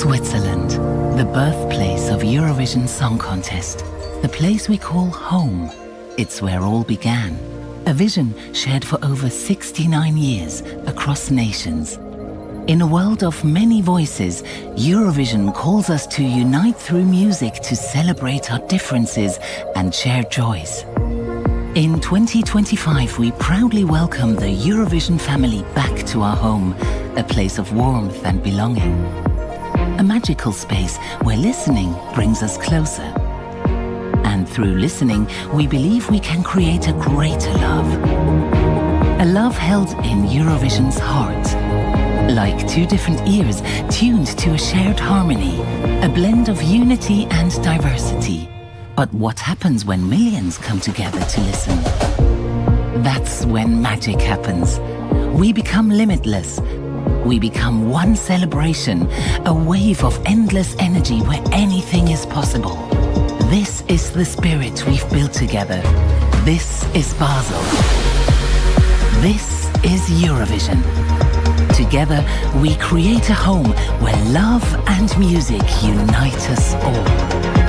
Switzerland, the birthplace of Eurovision Song Contest, the place we call home. It's where all began. A vision shared for over 69 years across nations. In a world of many voices, Eurovision calls us to unite through music to celebrate our differences and share joys. In 2025, we proudly welcome the Eurovision family back to our home, a place of warmth and belonging. A magical space where listening brings us closer. And through listening, we believe we can create a greater love. A love held in Eurovision's heart. Like two different ears tuned to a shared harmony, a blend of unity and diversity. But what happens when millions come together to listen? That's when magic happens. We become limitless. We become one celebration, a wave of endless energy where anything is possible. This is the spirit we've built together. This is Basel. This is Eurovision. Together, we create a home where love and music unite us all.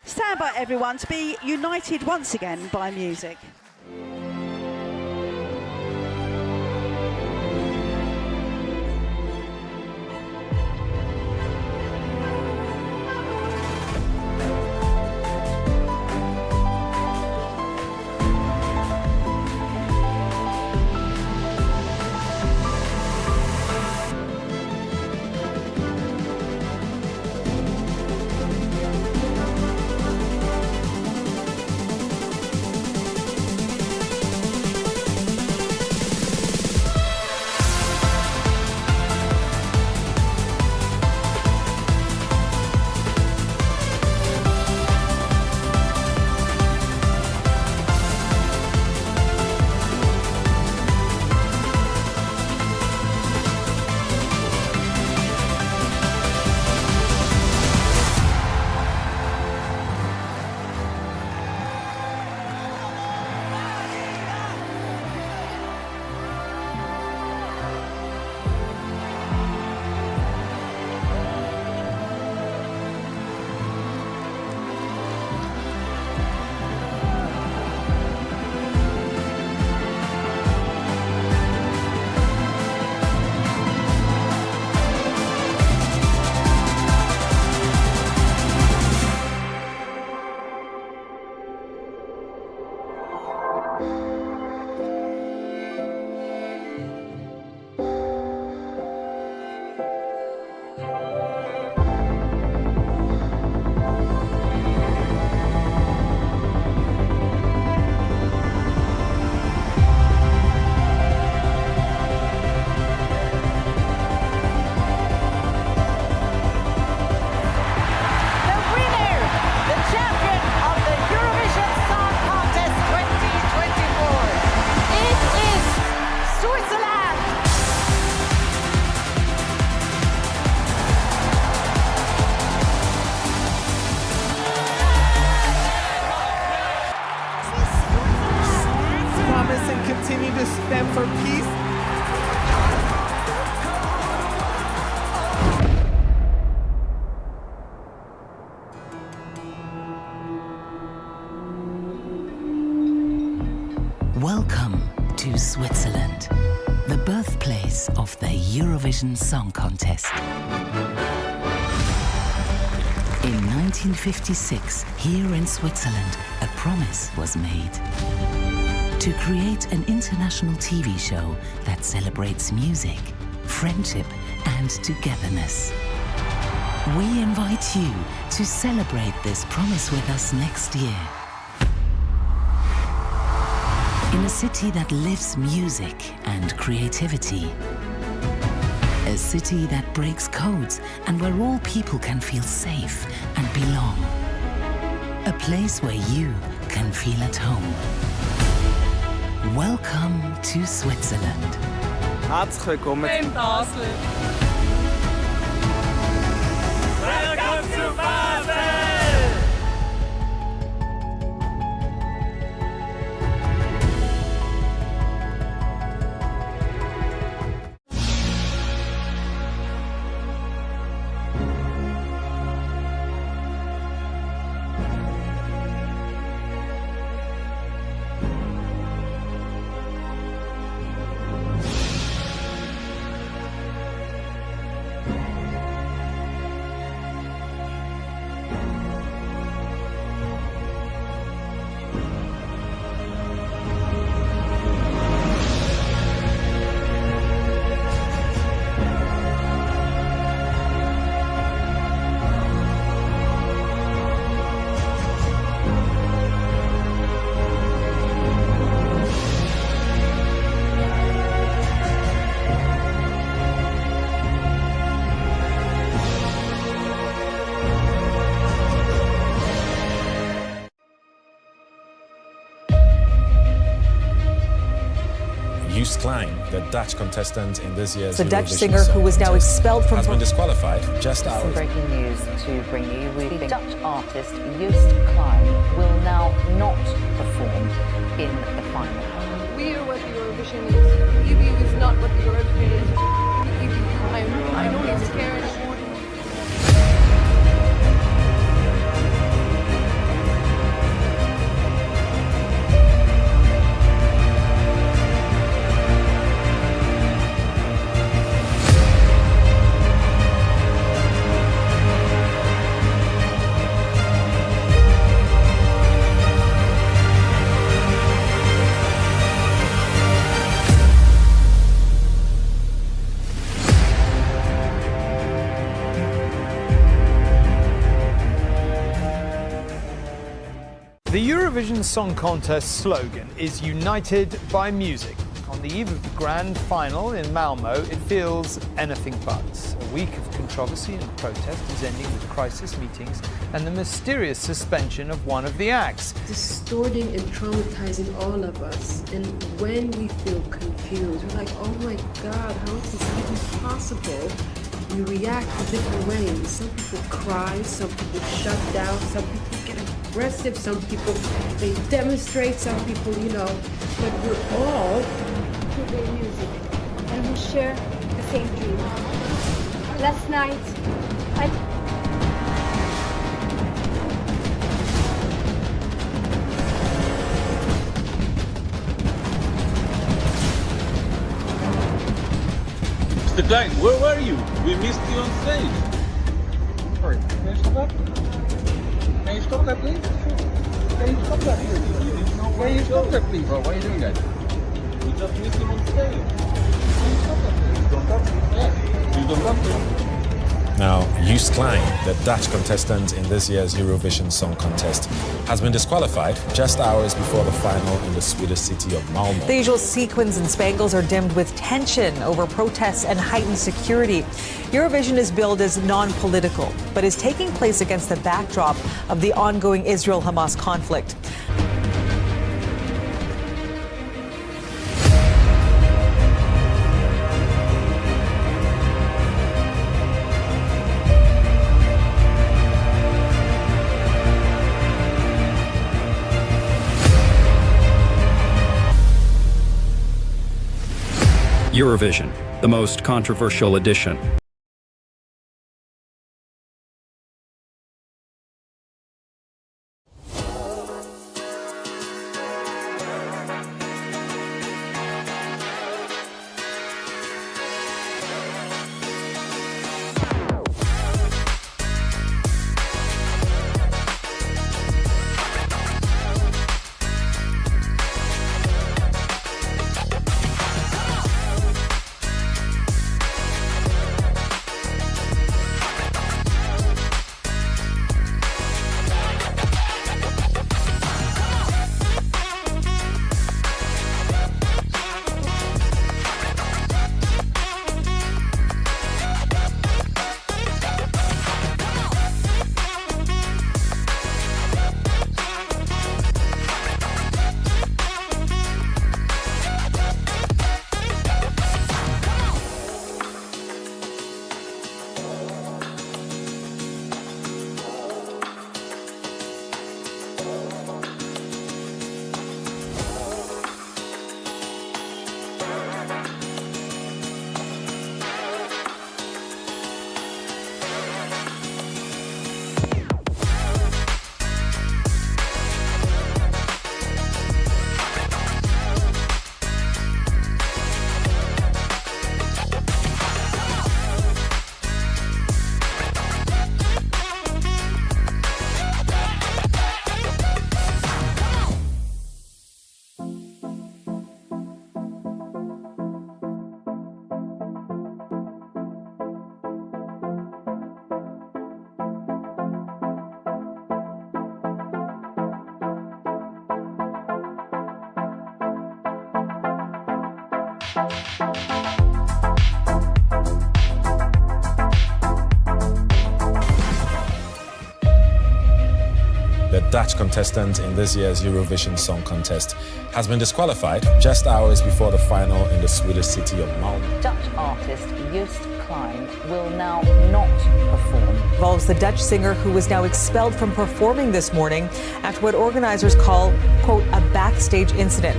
Stand by, everyone, to be united once again by music. and continue to stand for peace. Welcome to Switzerland, the birthplace of the Eurovision Song Contest. In 1956, here in Switzerland, a promise was made to create an international TV show that celebrates music, friendship, and togetherness. We invite you to celebrate this promise with us next year. In a city that lives music and creativity. A city that breaks codes and where all people can feel safe and belong. A place where you can feel at home. Welcome to Switzerland. Herzlich willkommen in Basel. Welcome to Basel! Klein, the Dutch contestant in this year's the Eurovision Dutch singer Song who was now Contest, expelled from has been disqualified just Some hours. breaking news to bring you. With Dutch artist ESTE will now not perform in the final. We are what the Eurovision is. EBU is not what the Eurovision is. I don't even care anymore. The Eurovision Song Contest slogan is United by Music. On the eve of the grand final in Malmo, it feels anything but. A week of controversy and protest is ending with crisis meetings and the mysterious suspension of one of the acts. Distorting and traumatizing all of us. And when we feel confused, we're like, oh my God, how is this even possible? We react in different ways. Some people cry, some people shut down, some people get aggressive, some people, they demonstrate, some people, but we're all To their music, and we share the same dream. Last night, Mr. Klein, where were you? We missed you on stage. Sorry, can you stop that? Can you stop that, please? Can you stop that, please? Can you stop that, please? Why are you doing that? We just missed him on stage. Can you stop that, please? Don't touch me. Yes, you don't touch me. Now, Joost Klein, the Dutch contestant in this year's Eurovision Song Contest, has been disqualified just hours before the final in the Swedish city of Malmo. The usual sequins and spangles are dimmed with tension over protests and heightened security. Eurovision is billed as non-political, but is taking place against the backdrop of the ongoing Israel-Hamas conflict. Eurovision, the most controversial edition. The Dutch contestant in this year's Eurovision Song Contest has been disqualified just hours before the final in the Swedish city of Malmö. Dutch artist Joost Klein will now not perform. Involves the Dutch singer who was now expelled from performing this morning after what organizers call, quote, a backstage incident.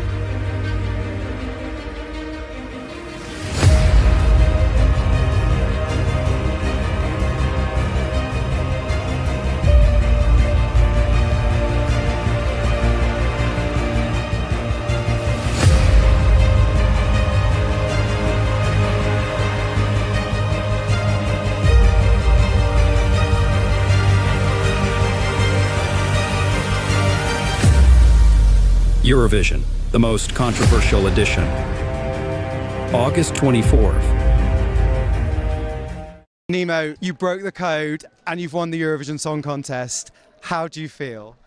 Eurovision, the most controversial edition. August 24th. Nemo, you broke the code and you've won the Eurovision Song Contest. How do you feel?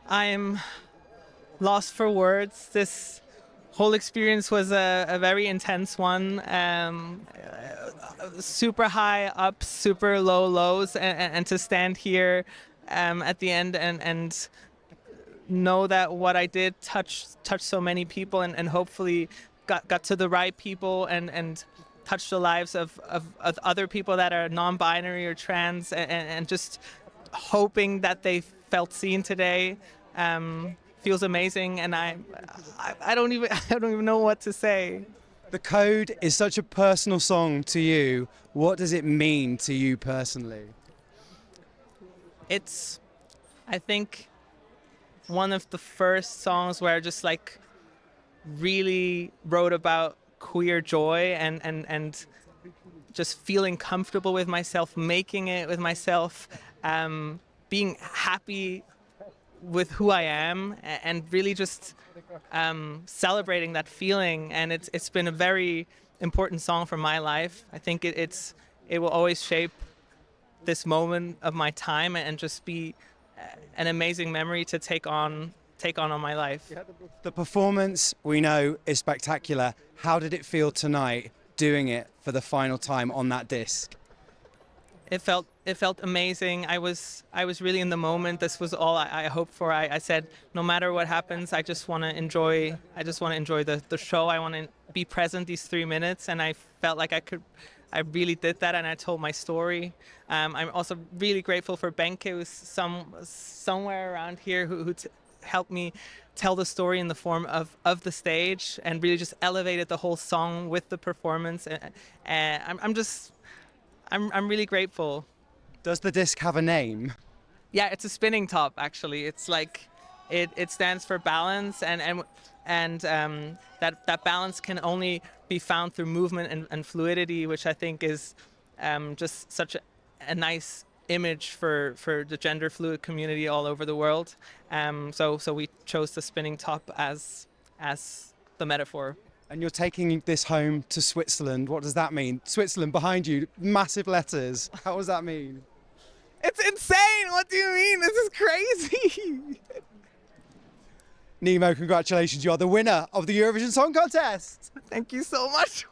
I'm lost for words. This whole experience was a very intense one. Super high ups, super low lows, and to stand here at the end and know that what I did touched so many people and hopefully got to the right people and touched the lives of other people that are non-binary or trans and just hoping that they felt seen today feels amazing, and I don't even know what to say. The Code is such a personal song to you. What does it mean to you personally? It's, I think, one of the first songs where I just like really wrote about queer joy and just feeling comfortable with myself, making it with myself, being happy with who I am, and really just celebrating that feeling. And it's been a very important song for my life. I think it will always shape this moment of my time and just be an amazing memory to take on my life. The performance, we know, is spectacular. How did it feel tonight doing it for the final time on that disc? It felt amazing. I was really in the moment. This was all I hoped for. I said, no matter what happens, I just want to enjoy the show. I want to be present these 3 minutes, and I felt like I really did that, and I told my story. I'm also really grateful for Benke, who's somewhere around here, who helped me tell the story in the form of the stage and really just elevated the whole song with the performance. And I'm really grateful. Does the disc have a name? Yeah, it's a spinning top, actually. It's like, it stands for balance, and that balance can only be found through movement and fluidity, which I think is just such a nice image for the gender fluid community all over the world. So we chose the spinning top as the metaphor. And you're taking this home to Switzerland. What does that mean? Switzerland behind you, massive letters. How does that mean? It's insane! What do you mean? This is crazy! Nemo, congratulations. You are the winner of the Eurovision Song Contest. Thank you so much.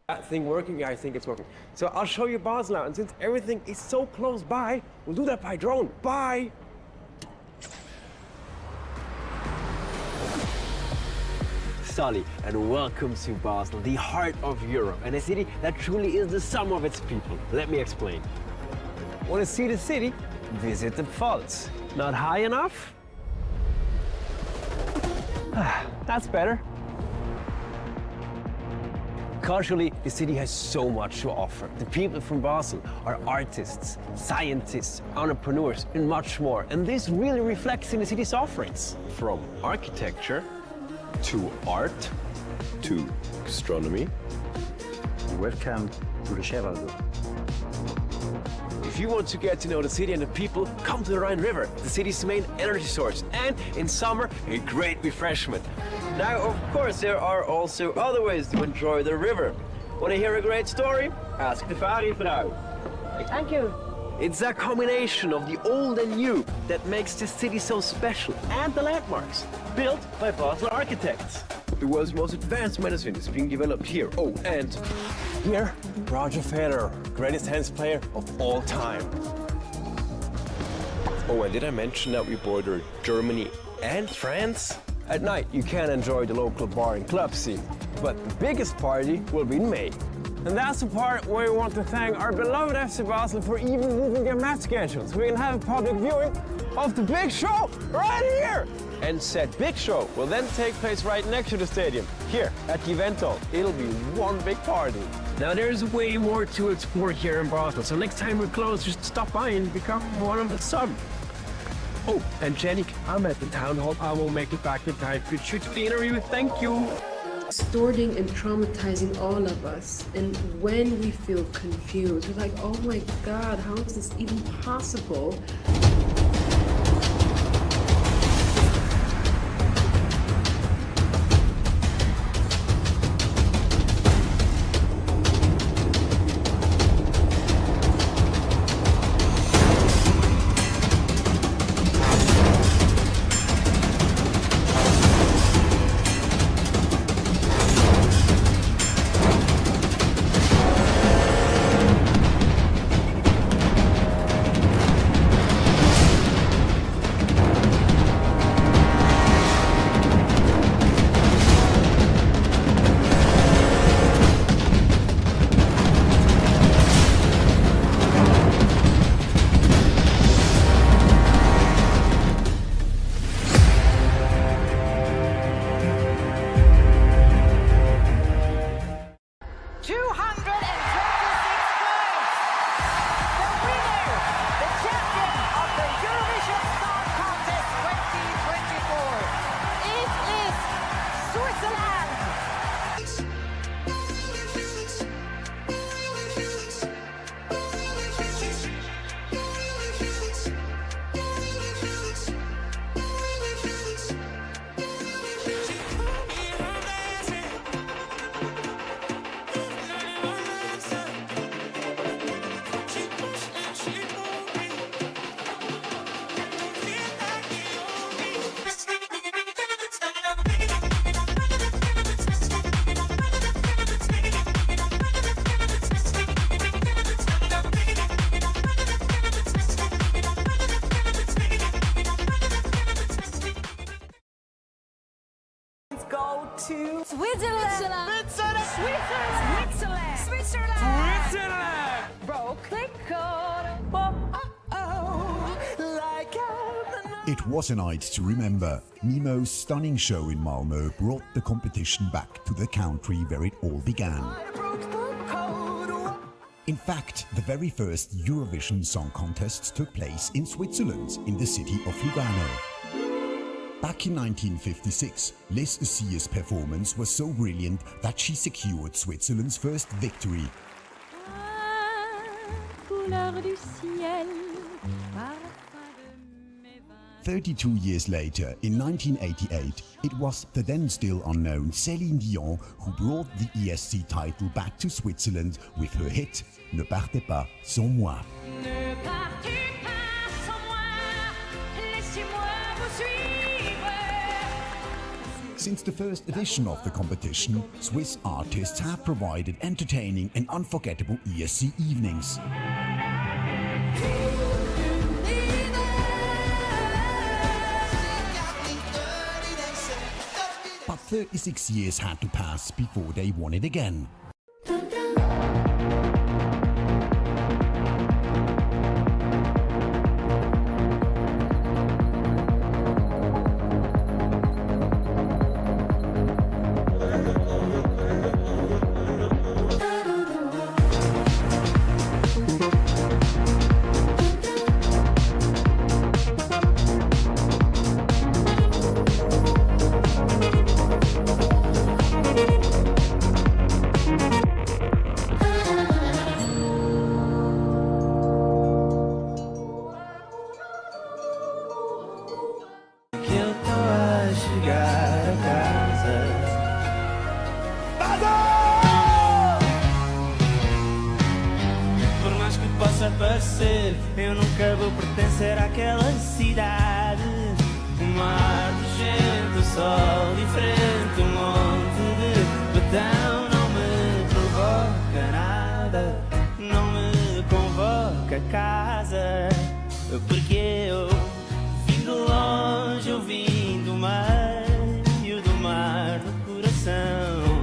That thing working? Yeah, I think it's working. So I'll show you Basel now, and since everything is so close by, we'll do that by drone. Bye! Sally, and welcome to Basel, the heart of Europe, and a city that truly is the sum of its people. Let me explain. Want to see the city? Visit the Pfalz. Not high enough? That's better. Culturally, the city has so much to offer. The people from Basel are artists, scientists, entrepreneurs, and much more. And this really reflects in the city's offerings. From architecture, to art, to gastronomy. Welcome to the Chevaldo. If you want to get to know the city and the people, come to the Rhine River, the city's main energy source, and in summer, a great refreshment. Now, of course, there are also other ways to enjoy the river. Want to hear a great story? Ask the Fari-Frau. Thank you. It's a combination of the old and new that makes the city so special, and the landmarks, built by Basel architects. The world's most advanced medicine is being developed here. Oh, and here, Roger Federer, greatest tennis player of all time. Oh, and did I mention that we border Germany and France? At night, you can enjoy the local bar and club scene, but the biggest party will be in May. And that's the part where we want to thank our beloved FC Basel for even moving their match schedules. We can have a public viewing of the big show right here. And said big show will then take place right next to the stadium, here at the event hall. It'll be one big party. Now there's way more to explore here in Basel, so next time we're close, just stop by and become one of the some. Oh, and Jenny, I'm at the town hall. I will make it back in time to shoot the interview. Thank you. Distorting and traumatizing all of us. And when we feel confused, we're like, oh my God, how is this even possible? To Switzerland. Broke. They caught. It was a night to remember. Nemo's stunning show in Malmö brought the competition back to the country where it all began. In fact, the very first Eurovision Song Contest took place in Switzerland, in the city of Lugano. Back in 1956, Les Ussiers' performance was so brilliant that she secured Switzerland's first victory. 32 years later, in 1988, it was the then still unknown Céline Dion who brought the ESTE title back to Switzerland with her hit Ne partez pas sans moi. Since the first edition of the competition, Swiss artists have provided entertaining and unforgettable ESC evenings. But 36 years had to pass before they won it again. Parecer, eu nunca vou pertencer àquela cidade. Um mar de gente, o sol diferente, um monte de betão. Não me provoca nada, não me convoca a casa. Porque eu vim de longe, eu vim do meio do mar do coração.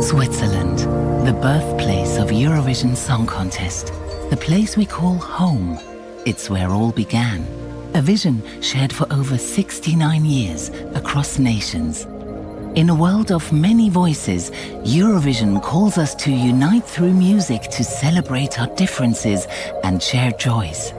Switzerland, the birthplace of Eurovision Song Contest, the place we call home. It's where all began. A vision shared for over 69 years across nations. In a world of many voices, Eurovision calls us to unite through music to celebrate our differences and share joys.